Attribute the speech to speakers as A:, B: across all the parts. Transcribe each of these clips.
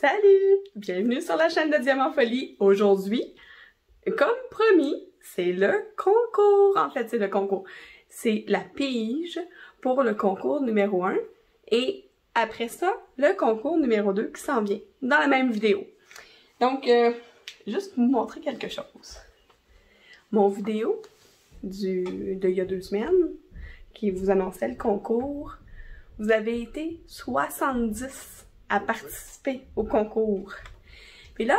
A: Salut! Bienvenue sur la chaîne de Diamant Folie. Aujourd'hui, comme promis, c'est le concours. En fait, c'est le concours. C'est la pige pour le concours numéro 1. Et après ça, le concours numéro 2 qui s'en vient dans la même vidéo. Donc, juste vous montrer quelque chose. Mon vidéo il y a 2 semaines qui vous annonçait le concours, vous avez été 70 à participer au concours. Puis là,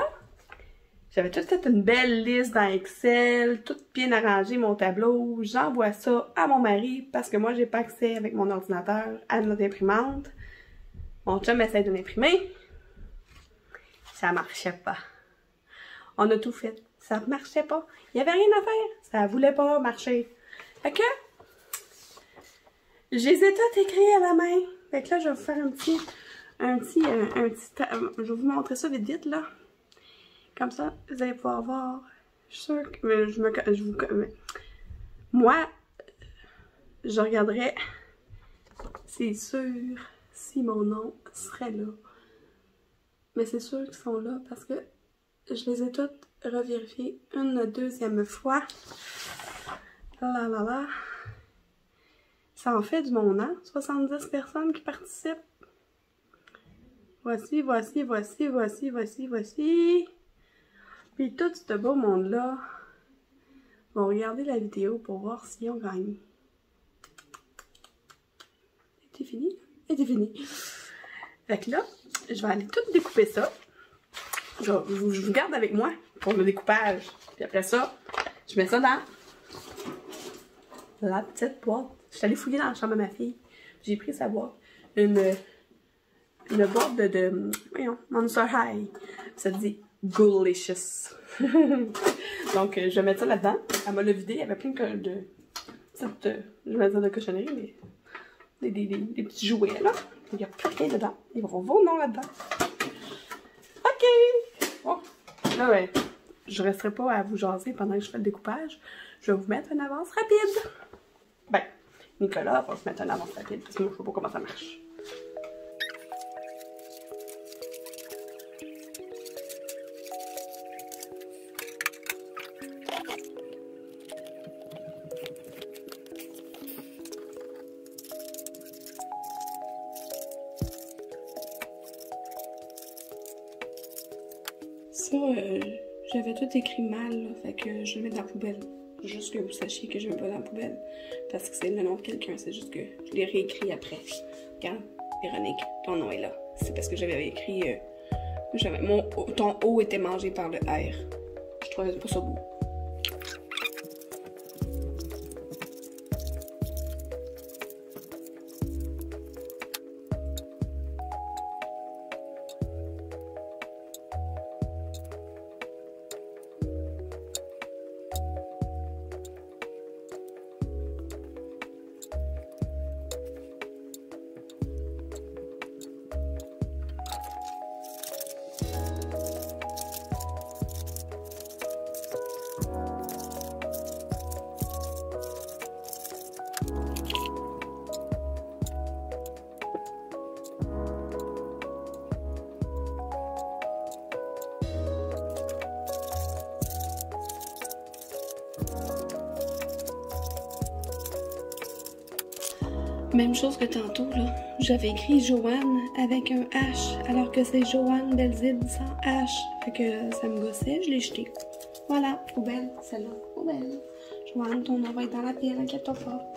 A: j'avais tout fait une belle liste dans Excel, tout bien arrangé mon tableau. J'envoie ça à mon mari parce que moi, j'ai pas accès avec mon ordinateur à notre imprimante. Mon chum essaie de l'imprimer. Ça marchait pas. On a tout fait. Ça marchait pas. Il y avait rien à faire. Ça voulait pas marcher. Fait que, je les ai toutes écrits à la main. Fait que là, je vais vous faire je vais vous montrer ça vite vite là. Comme ça, vous allez pouvoir voir. Je suis sûre que moi, je regarderais, c'est sûr, si mon nom serait là. Mais c'est sûr qu'ils sont là parce que je les ai toutes revérifiées une deuxième fois. Là là là. Ça en fait du monde, hein? 70 personnes qui participent. Voici. Puis tout ce beau monde-là vont regarder la vidéo pour voir s'ils ont gagné. C'est fini? C'est fini. Fait que là, je vais aller tout découper ça. Je vous garde avec moi pour le découpage. Puis après ça, je mets ça dans la petite boîte. Je suis allée fouiller dans la chambre de ma fille. J'ai pris sa boîte. Une boîte voyons, Monster High. Ça dit Goalicious. Donc, je vais mettre ça là-dedans. Elle m'a le vidé. Il y avait plein de petites, je vais dire de cochonneries, mais des petits jouets, là. Il n'y a plus rien dedans. Ils vont vos noms là-dedans. OK! Bon. Là, ouais, je ne resterai pas à vous jaser pendant que je fais le découpage. Je vais vous mettre une avance rapide. Ben, Nicolas va se mettre une avance rapide parce que moi, je ne sais pas comment ça marche. Ça, j'avais tout écrit mal, là, fait que je le mets dans la poubelle. Juste que vous sachiez que je le mets pas dans la poubelle, parce que c'est le nom de quelqu'un, c'est juste que je l'ai réécrit après. Regarde, Véronique, ton nom est là. C'est parce que j'avais écrit... ton O était mangé par le R. Je trouvais pas ça beau. Même chose que tantôt, là. J'avais écrit Joanne avec un H, alors que c'est Joanne Belzide sans H. Fait que ça me gossait, je l'ai jeté. Voilà, poubelle, celle-là, poubelle. Joanne, ton nom va être dans la pile, inquiète-toi pas.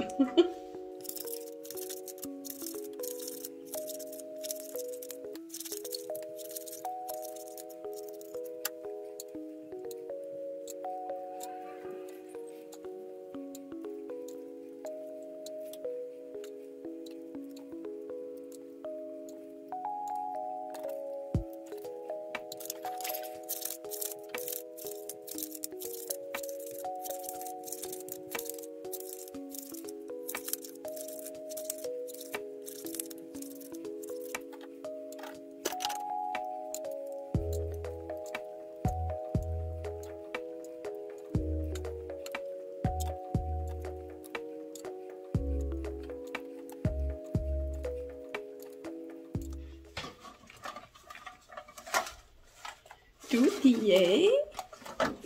A: plier.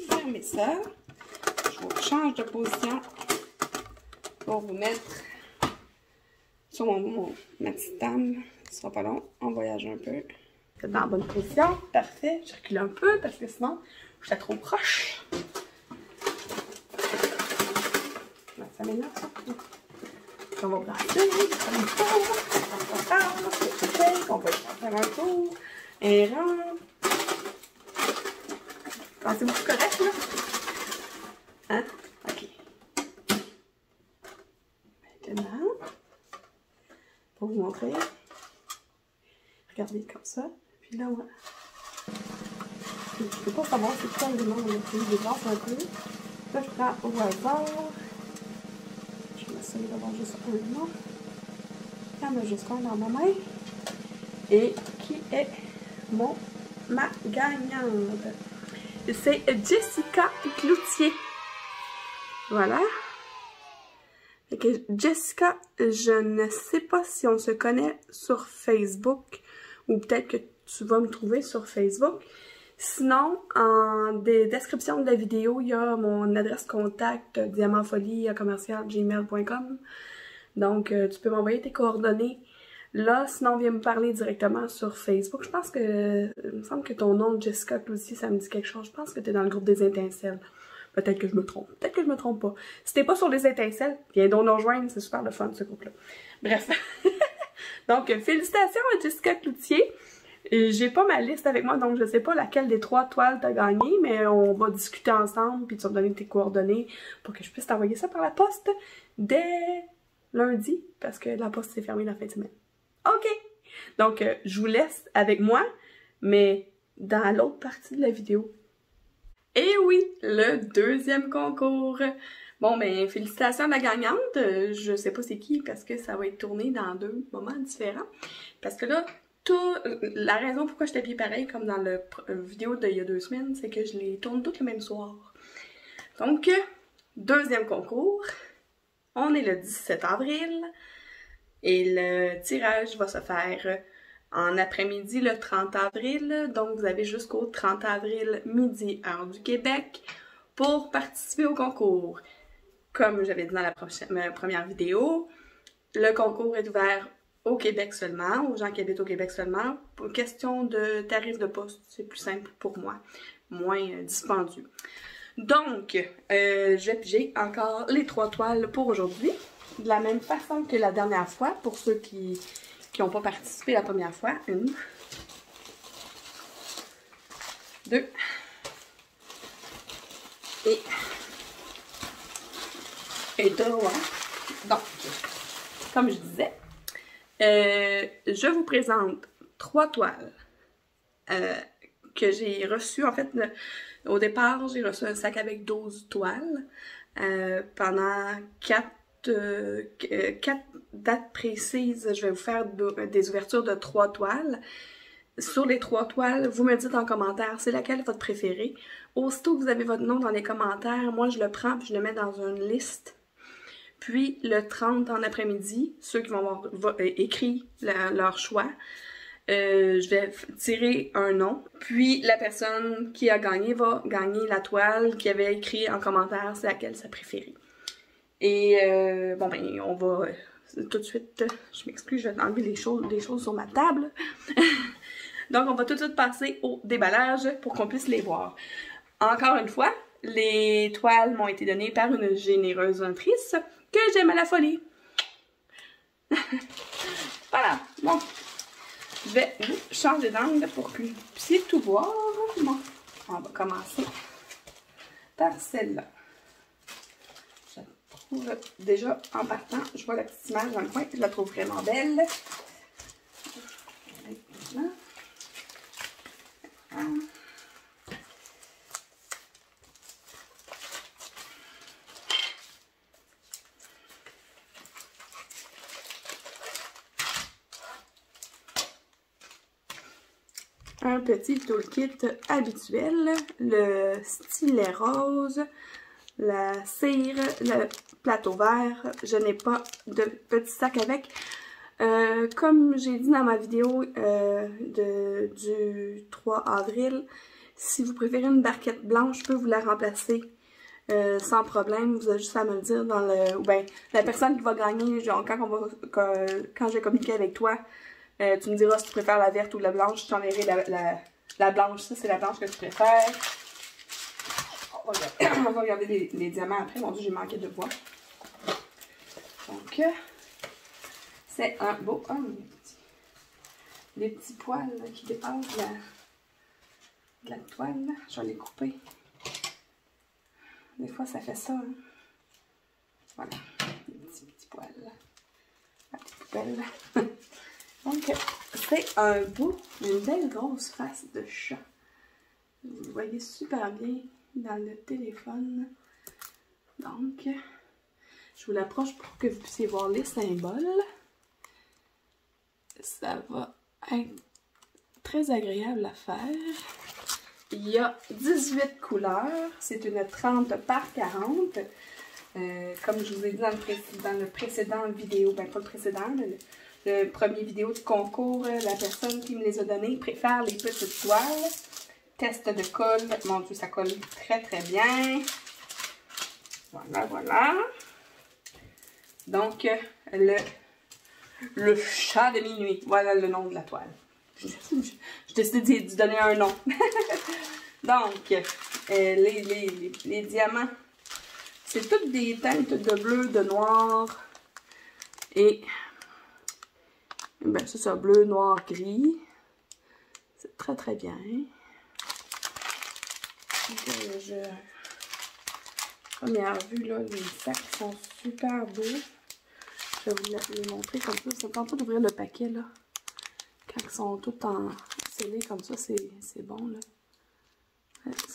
A: Fermez ça. Je vous change de position pour vous mettre sur ma petite table. Ce sera pas long. On voyage un peu. C'est dans la bonne position. Parfait. Je recule un peu parce que sinon, je suis trop proche. Ça m'énerve ça. On va brasser. On va faire un tour. Un rang. Pensez-vous que c'est correct là? Hein? Ok. Maintenant, pour vous montrer, regardez comme ça. Puis là, voilà. Je ne peux pas savoir c'est quoi le nom. On a pris des glaces un peu. Là, je prends au hasard. Je vais essayer d'avoir juste un nom. Il y en a juste un dans ma main. Et qui est ma gagnante? C'est Jessica Cloutier. Voilà. Et que Jessica, je ne sais pas si on se connaît sur Facebook ou peut-être que tu vas me trouver sur Facebook. Sinon, en description de la vidéo, il y a mon adresse contact diamantfolie@gmail.com. Donc, tu peux m'envoyer tes coordonnées là. Sinon, viens me parler directement sur Facebook. Je pense que, il me semble que ton nom, Jessica Cloutier, ça me dit quelque chose. Je pense que tu es dans le groupe des étincelles. Peut-être que je me trompe. Peut-être que je me trompe pas. Si t'es pas sur les étincelles, viens donc nous rejoindre. C'est super le fun, ce groupe-là. Bref. Donc, félicitations à Jessica Cloutier. J'ai pas ma liste avec moi, donc je sais pas laquelle des 3 toiles t'as gagné, mais on va discuter ensemble, puis tu vas me donner tes coordonnées pour que je puisse t'envoyer ça par la poste dès lundi, parce que la poste s'est fermée la fin de semaine. OK! Donc, je vous laisse avec moi, mais dans l'autre partie de la vidéo. Et oui, le deuxième concours. Bon, ben, félicitations à la gagnante. Je sais pas c'est qui parce que ça va être tourné dans 2 moments différents. Parce que là, la raison pourquoi je t'habille pareil comme dans la vidéo d'il y a 2 semaines, c'est que je les tourne toutes le même soir. Donc, deuxième concours. On est le 17 avril. Et le tirage va se faire en après-midi le 30 avril, donc vous avez jusqu'au 30 avril midi heure du Québec pour participer au concours. Comme j'avais dit dans la première vidéo, le concours est ouvert au Québec seulement, aux gens qui habitent au Québec seulement. Pour question de tarif de poste, c'est plus simple pour moi, moins dispendieux. Donc, je vais piger encore les 3 toiles pour aujourd'hui. De la même façon que la dernière fois, pour ceux qui n'ont pas participé la première fois. 1, 2 et 3. Donc, comme je disais, je vous présente 3 toiles que j'ai reçues. En fait, au départ, j'ai reçu un sac avec 12 toiles pendant 4 dates précises. Je vais vous faire des ouvertures de 3 toiles. Sur les 3 toiles, vous me dites en commentaire c'est laquelle votre préférée. Aussitôt que vous avez votre nom dans les commentaires, moi je le prends et je le mets dans une liste. Puis le 30 en après-midi, ceux qui vont avoir écrit leur choix, je vais tirer un nom. Puis la personne qui a gagné va gagner la toile qui avait écrit en commentaire c'est laquelle sa préférée. Et bon ben on va tout de suite, je m'excuse, je vais enlever des choses sur ma table. Donc on va tout de suite passer au déballage pour qu'on puisse les voir. Encore une fois, les toiles m'ont été données par une généreuse autrice que j'aime à la folie. Voilà, bon. Je vais vous changer d'angle pour que vous puissiez tout voir. Bon, on va commencer par celle-là. Déjà en partant, je vois la petite image dans le coin, je la trouve vraiment belle. Un petit toolkit habituel, le stylet rose, la cire, le plateau vert. Je n'ai pas de petit sac avec. Comme j'ai dit dans ma vidéo du 3 avril, Si vous préférez une barquette blanche, je peux vous la remplacer sans problème. Vous avez juste à me le dire dans le... Ou bien, la personne qui va gagner, genre quand je vais communiquer avec toi, tu me diras si tu préfères la verte ou la blanche. Je t'enverrai la blanche. Ça, c'est la blanche que je préfère. On va regarder les diamants après. Mon Dieu, j'ai manqué de voix. Donc, c'est un beau... Oh, les petits poils là, qui dépassent de la toile. Là. Je vais les couper. Des fois, ça fait ça. Hein. Voilà. Les petits poils. La petite poubelle. Donc, c'est un beau, une belle grosse face de chat. Vous le voyez super bien dans le téléphone. Donc, je vous l'approche pour que vous puissiez voir les symboles. Ça va être très agréable à faire. Il y a 18 couleurs. C'est une 30 par 40. Comme je vous ai dit dans le précédent vidéo, ben pas le précédent, mais le premier vidéo du concours, la personne qui me les a donnés préfère les petites toiles. Test de colle. Mon Dieu, ça colle très très bien. Voilà, voilà. Donc, le chat de minuit. Voilà le nom de la toile. J'ai décidé de donner un nom. Donc, les diamants, c'est toutes des teintes de bleu, de noir et ben c'est ça, bleu, noir, gris. C'est très très bien. Donc, première vue, là, les sacs sont super beaux. Je vais vous les montrer comme ça. Ça tente pas d'ouvrir le paquet, là. Quand ils sont tous scellés comme ça, c'est bon, là.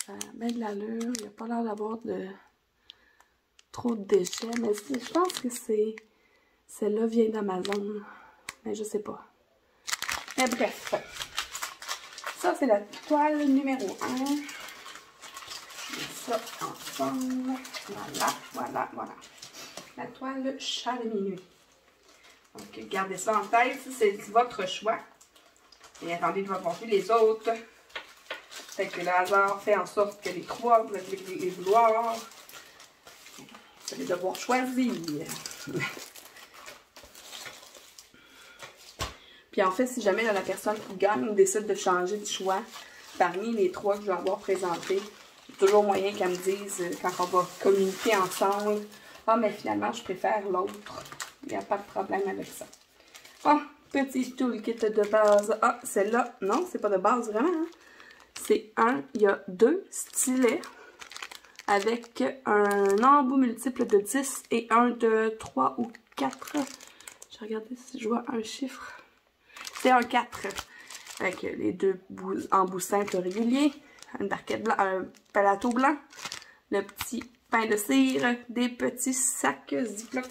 A: Ça a bien de l'allure. Il n'y a pas l'air d'avoir trop de déchets. Mais je pense que celle-là vient d'Amazon. Mais je sais pas. Mais bref. Ça, c'est la toile numéro 1. Ça ensemble. Voilà, voilà, voilà. La toile chat de minuit. Donc, gardez ça en tête. C'est votre choix. Et attendez de voir plus les autres. Fait que le hasard fait en sorte que les trois, vous allez les vouloir. Vous allez devoir choisir. Puis en fait, si jamais la personne qui gagne décide de changer de choix parmi les trois que je vais avoir présentés, il y a toujours moyen qu'elle me dise, quand on va communiquer ensemble, « Ah, mais finalement, je préfère l'autre. » Il n'y a pas de problème avec ça. Oh, petit toolkit de base. Ah, celle-là, non, c'est pas de base vraiment. Hein? Il y a 2 stylets avec un embout multiple de 10 et un de 3 ou 4. Je vais regarder si je vois un chiffre. C'est un 4 avec les 2 embouts simples réguliers, une barquette blanche, un palato blanc, le petit pain de cire, des petits sacs Ziploc.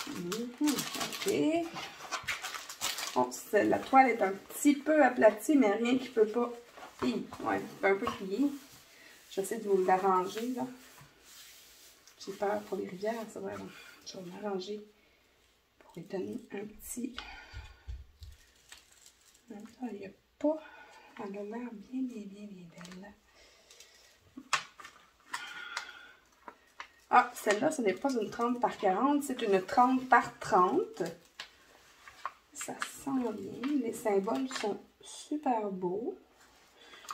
A: Ok. Bon, la toile est un petit peu aplatie, mais rien qui peut pas... Ouais, un peu plier. J'essaie de vous l'arranger, là. J'ai peur pour les rivières, ça va. Je vais m'arranger pour lui donner un petit... Il n'y a pas... Elle a l'air bien belle. Ah, celle-là, ce n'est pas une 30 par 40, c'est une 30 par 30. Ça sent bien. Les symboles sont super beaux.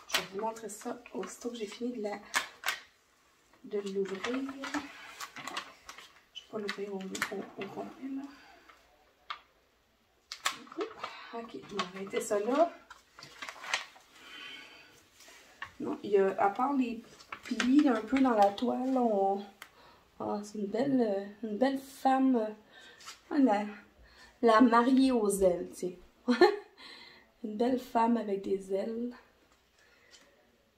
A: Je vais vous montrer ça aussitôt que j'ai fini de l'ouvrir. Je ne vais pas l'ouvrir au complet, là. Ok, on va arrêter ça là. Non, il y a, à part les plis un peu dans la toile, c'est une belle femme. La mariée aux ailes, tu sais. Une belle femme avec des ailes.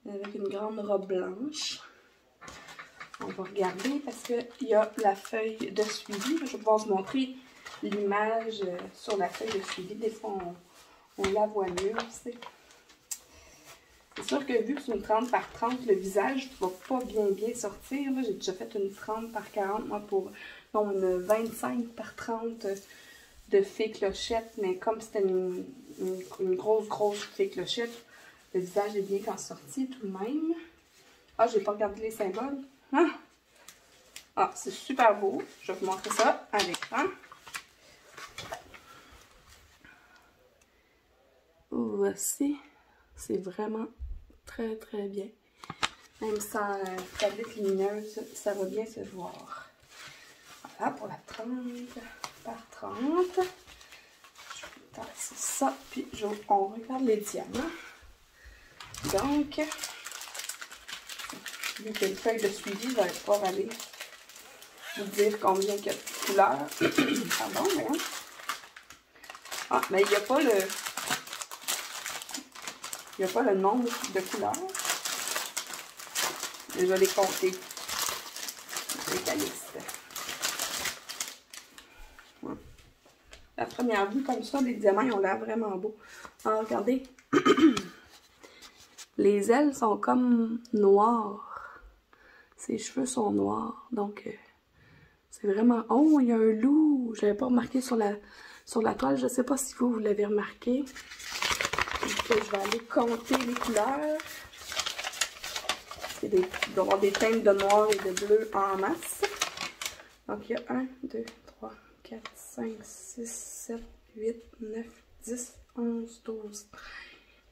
A: Avec une grande robe blanche. On va regarder parce qu'il y a la feuille de suivi. Je vais pouvoir vous montrer l'image sur la feuille de suivi. Des fois, on la voit mieux. C'est sûr que vu que c'est une 30 par 30, le visage ne va pas bien sortir. J'ai déjà fait une 30 par 40, moi, pour une 25 par 30 de fée clochette. Mais comme c'était une grosse fée clochette, Le visage est bien qu'en sortie tout de même. Ah, j'ai pas regardé les symboles. Ah, c'est super beau. Je vais vous montrer ça à l'écran. Voici. C'est vraiment très très bien. Même sans tablette lumineuse, ça va bien se voir. Voilà pour la 30 par 30. Je vais tasser ça, puis on regarde les diamants. Donc, vu qu'il y a une feuille de suivi, je vais pouvoir aller vous dire combien il y a de couleurs. Pardon, mais ah, mais il n'y a pas le... Il n'y a pas le nombre de couleurs. Je vais les compter. Les calistes. Ouais. La première vue, comme ça, les diamants, ils ont l'air vraiment beaux. Alors, regardez. Les ailes sont comme noires. Ses cheveux sont noirs. Donc, c'est vraiment... Oh, il y a un loup! Je l'avais pas remarqué sur la toile. Je ne sais pas si vous l'avez remarqué. Donc, je vais aller compter les couleurs. Il doit y avoir des teintes de noir et de bleu en masse. Donc, il y a 1, 2, 3, 4, 5, 6, 7, 8, 9, 10, 11, 12,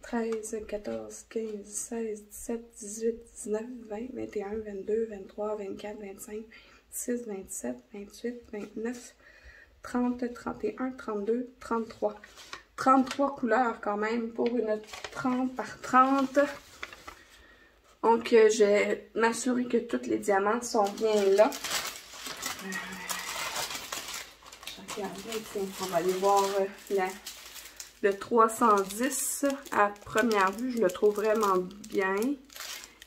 A: 13, 14, 15, 16, 17, 18, 19, 20, 21, 22, 23, 24, 25, 26, 27, 28, 29, 30, 31, 32, 33. 33 couleurs quand même pour une 30 par 30. Donc, je vais m'assurer que tous les diamants sont bien là. On va aller voir le 310. À première vue, je le trouve vraiment bien.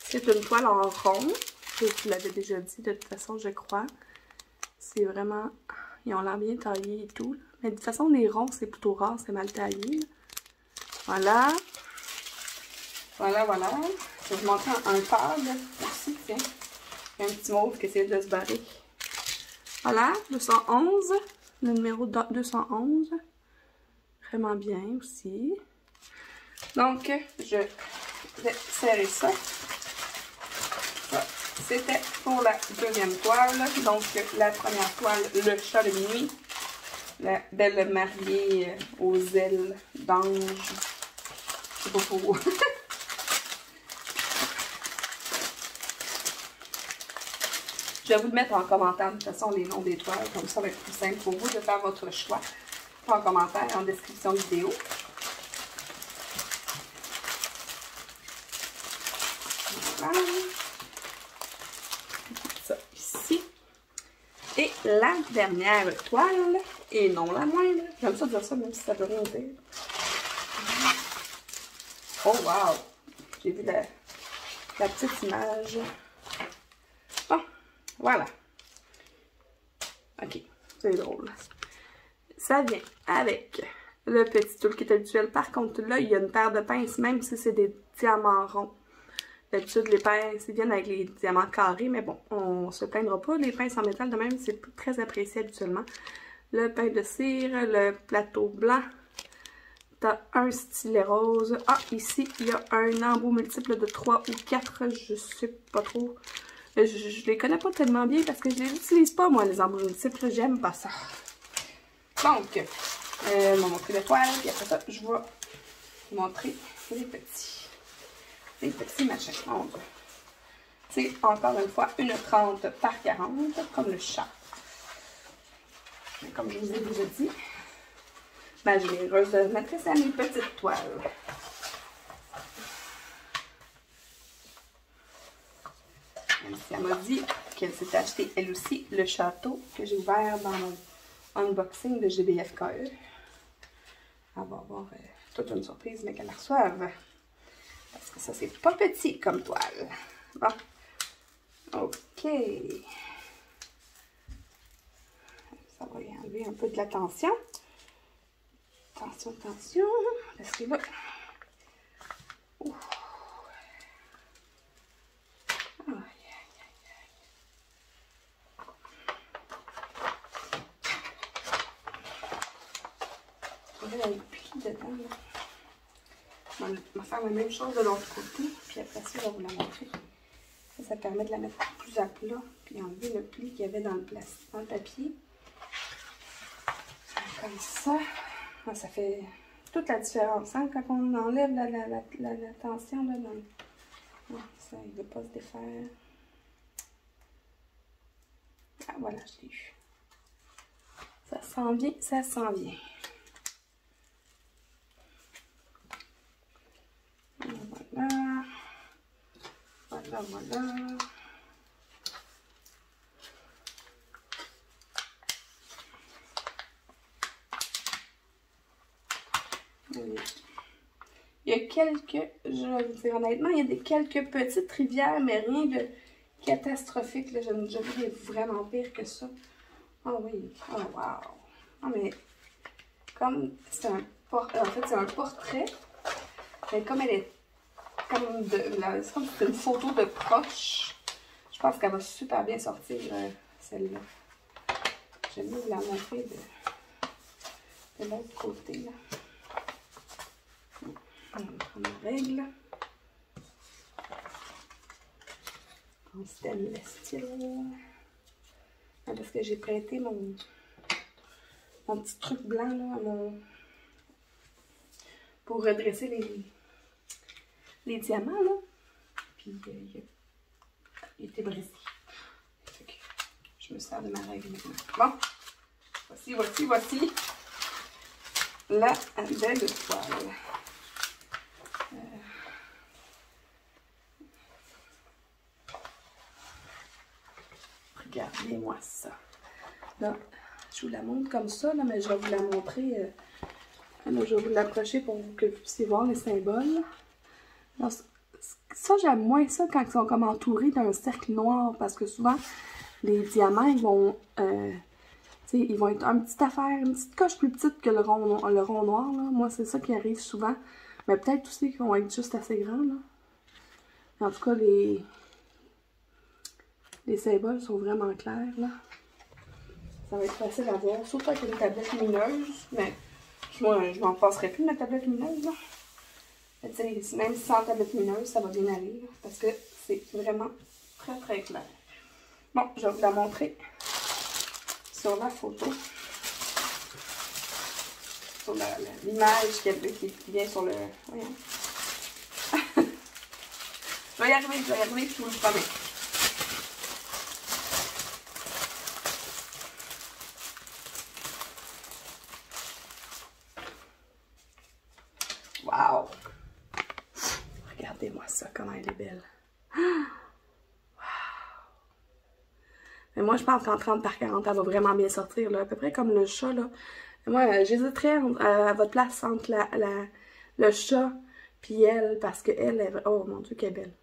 A: C'est une toile en rond. Je vous l'avais déjà dit de toute façon, je crois. C'est vraiment... Ils ont l'air bien taillés et tout. Mais de toute façon, les ronds, c'est plutôt rare, c'est mal taillé. Voilà. Voilà, voilà. Je vais vous montrer un pad aussi, tiens. Il y a un petit mauve qui essaie de se barrer. Voilà, 211. Le numéro 211. Vraiment bien aussi. Donc, je vais serrer ça. C'était pour la deuxième toile. Donc, la première toile, le chat de minuit. La belle mariée aux ailes d'ange. C'est pas faux. Je vais vous le mettre en commentaire de toute façon les noms des toiles. Comme ça, ça va être plus simple pour vous de faire votre choix. En commentaire, en description vidéo. Voilà. Ça ici. Et la dernière toile, et non la moindre, j'aime ça dire ça même si ça veut rien dire. Oh wow! J'ai vu la petite image. Bon, voilà. Ok, c'est drôle. Ça vient avec le petit toolkit habituel. Par contre, là, il y a une paire de pinces, même si c'est des diamants ronds. D'habitude, les pinces, ils viennent avec les diamants carrés, mais bon, on se plaindra pas. Les pinces en métal, de même, c'est très apprécié habituellement. Le pain de cire, le plateau blanc. T'as un stylet rose. Ah, ici, il y a un embout multiple de 3 ou 4, je sais pas trop. Je les connais pas tellement bien parce que je les utilise pas, moi, les embouts multiples. J'aime pas ça. Donc, je vais montrer les toiles, puis après ça, je vais vous montrer les petits. Les petits machins. C'est encore une fois une 30 par 40, comme le chat. Mais comme je vous ai déjà dit, ma généreuse matrice à mes petites toiles. Même si elle m'a dit qu'elle s'est acheté elle aussi le château que j'ai ouvert dans mon unboxing de GBFKE. Elle va avoir toute une surprise, mais qu'elle la reçoive. Parce que ça, c'est pas petit comme toile. Bon. OK. Ça va y enlever un peu de la tension. Attention, attention. Parce que là... Ouf. Aïe, aïe, aïe, aïe. Il y a un pli dedans, là. On va faire la même chose de l'autre côté, puis après ça, je vais vous la montrer. Ça permet de la mettre plus à plat, puis enlever le pli qu'il y avait dans le papier. Comme ça. Ça fait toute la différence, hein, quand on enlève la tension là, ça, il ne veut pas se défaire. Ah, voilà, je l'ai eu. Ça s'en vient, ça s'en vient. Voilà. Voilà, voilà. Il y a quelques, je vais vous dire honnêtement, il y a quelques petites rivières, mais rien de catastrophique. Là. Je voulais vraiment pire que ça. Oh oui, oh wow. Oh mais, comme c'est un portrait, en fait c'est un portrait, mais comme elle est comme c'est comme une photo de proche, je pense qu'elle va super bien sortir celle-là. Je vais vous la montrer de l'autre côté là. On va prendre la règle. En stainless steel. Parce que j'ai prêté mon petit truc blanc là, pour redresser les diamants là. Puis il était brisé. Fait que je me sers de ma règle maintenant. Bon, voici la belle toile. Regardez-moi ça. Là, je vous la montre comme ça, là, mais je vais vous la montrer. Là, je vais vous l'approcher pour que vous puissiez voir les symboles. Là, ça, j'aime moins ça quand ils sont comme entourés d'un cercle noir, parce que souvent, les diamants, ils vont être une petite affaire, une petite coche plus petite que le rond noir. Là. Moi, c'est ça qui arrive souvent. Mais peut-être aussi qu'ils vont être juste assez grands. Là. En tout cas, les symboles sont vraiment clairs. Là. Ça va être facile à voir, surtout avec une tablette lumineuse. Mais moi, je m'en passerai plus de ma tablette lumineuse. Là. Mais même sans tablette lumineuse, ça va bien aller. Là, parce que c'est vraiment très très clair. Bon, je vais vous la montrer sur la photo. Sur l'image qui vient sur le... Voyons. Je vais y arriver, je vous le promets. Wow! Regardez-moi ça, comment elle est belle. Wow! Mais moi, je pense qu'en 30 par 40, elle va vraiment bien sortir, là. À peu près comme le chat, là. Moi, j'hésiterais à votre place entre le chat puis elle, parce que elle, oh mon Dieu, qu'elle est belle.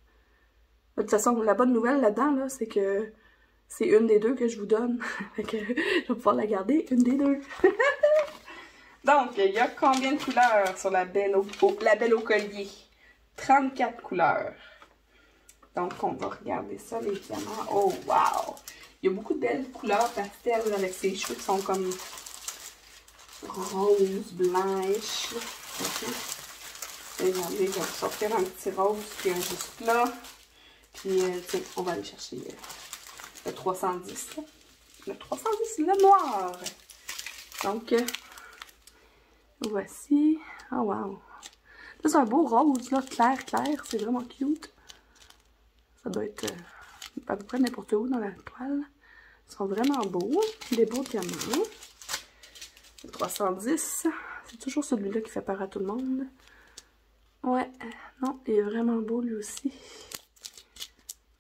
A: De toute façon, la bonne nouvelle là-dedans, là, c'est que c'est une des deux que je vous donne. Fait que je vais pouvoir la garder, une des deux. Donc, il y a combien de couleurs sur la belle au collier? 34 couleurs. Donc, on va regarder ça, les diamants. Oh, wow! Il y a beaucoup de belles couleurs pastel avec ses cheveux qui sont comme rose, blanche. Regardez, je vais sortir un petit rose qui est juste là. Puis, tiens, on va aller chercher le 310. Là. Le 310, le noir. Donc, voici. Oh, wow. Là, c'est un beau rose, là, clair. C'est vraiment cute. Ça doit être à peu près n'importe où dans la toile. Ils sont vraiment beaux. Des beaux diamants. Le 310. C'est toujours celui-là qui fait peur à tout le monde. Ouais. Non, il est vraiment beau lui aussi.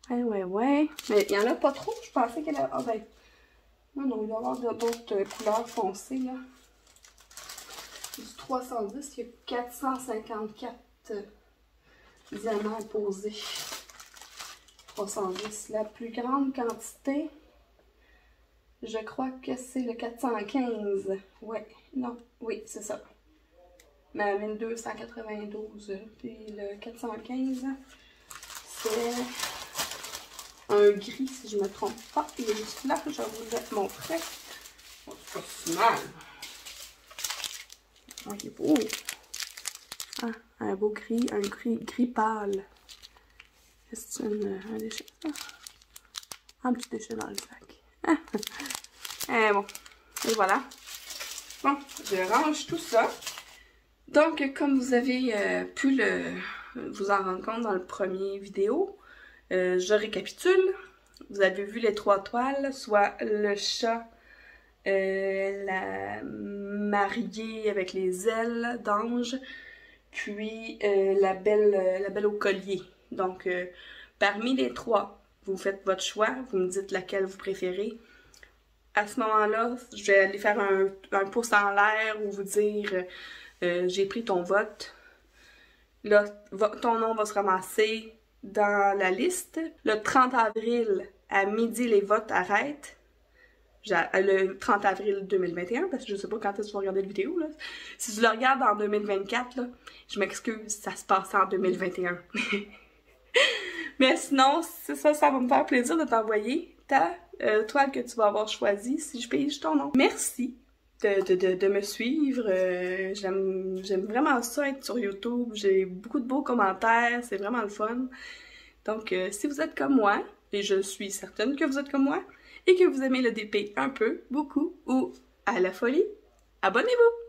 A: Ouais. Mais il n'y en a pas trop. Je pensais qu'il y en avait... Ah ben... Non, il doit y avoir d'autres couleurs foncées, là. Du 310, il y a 454 diamants posés. 310. La plus grande quantité, je crois que c'est le 415. Ouais, non, oui, c'est ça. Mais 1292. Puis le 415, c'est un gris, si je ne me trompe pas. Il est juste là, je vais vous le montrer. Oh, c'est pas si mal. Oh, il est beau. Ah, un beau gris, un gris pâle. Est-ce un déchet? Ah, un petit déchet dans le sac. Ah. Et bon, et voilà. Bon, je range tout ça. Donc, comme vous avez pu vous en rendre compte dans le premier vidéo, je récapitule. Vous avez vu les 3 toiles, soit le chat, la mariée avec les ailes d'ange, puis la belle au collier. Donc, parmi les 3, vous faites votre choix, vous me dites laquelle vous préférez. À ce moment-là, je vais aller faire un pouce en l'air ou vous dire j'ai pris ton vote. Là, ton nom va se ramasser dans la liste. Le 30 avril, à midi, les votes arrêtent. Le 30 avril 2021, parce que je sais pas quand est-ce que tu vas regarder la vidéo, là. Si tu le regardes en 2024, là, je m'excuse, ça se passe en 2021. Mais sinon, c'est ça, ça va me faire plaisir de t'envoyer ta toile que tu vas avoir choisie si je pige ton nom. Merci de me suivre. J'aime vraiment ça être sur YouTube. J'ai beaucoup de beaux commentaires, c'est vraiment le fun. Donc, si vous êtes comme moi, et je suis certaine que vous êtes comme moi, et que vous aimez le DP un peu, beaucoup, ou à la folie, abonnez-vous!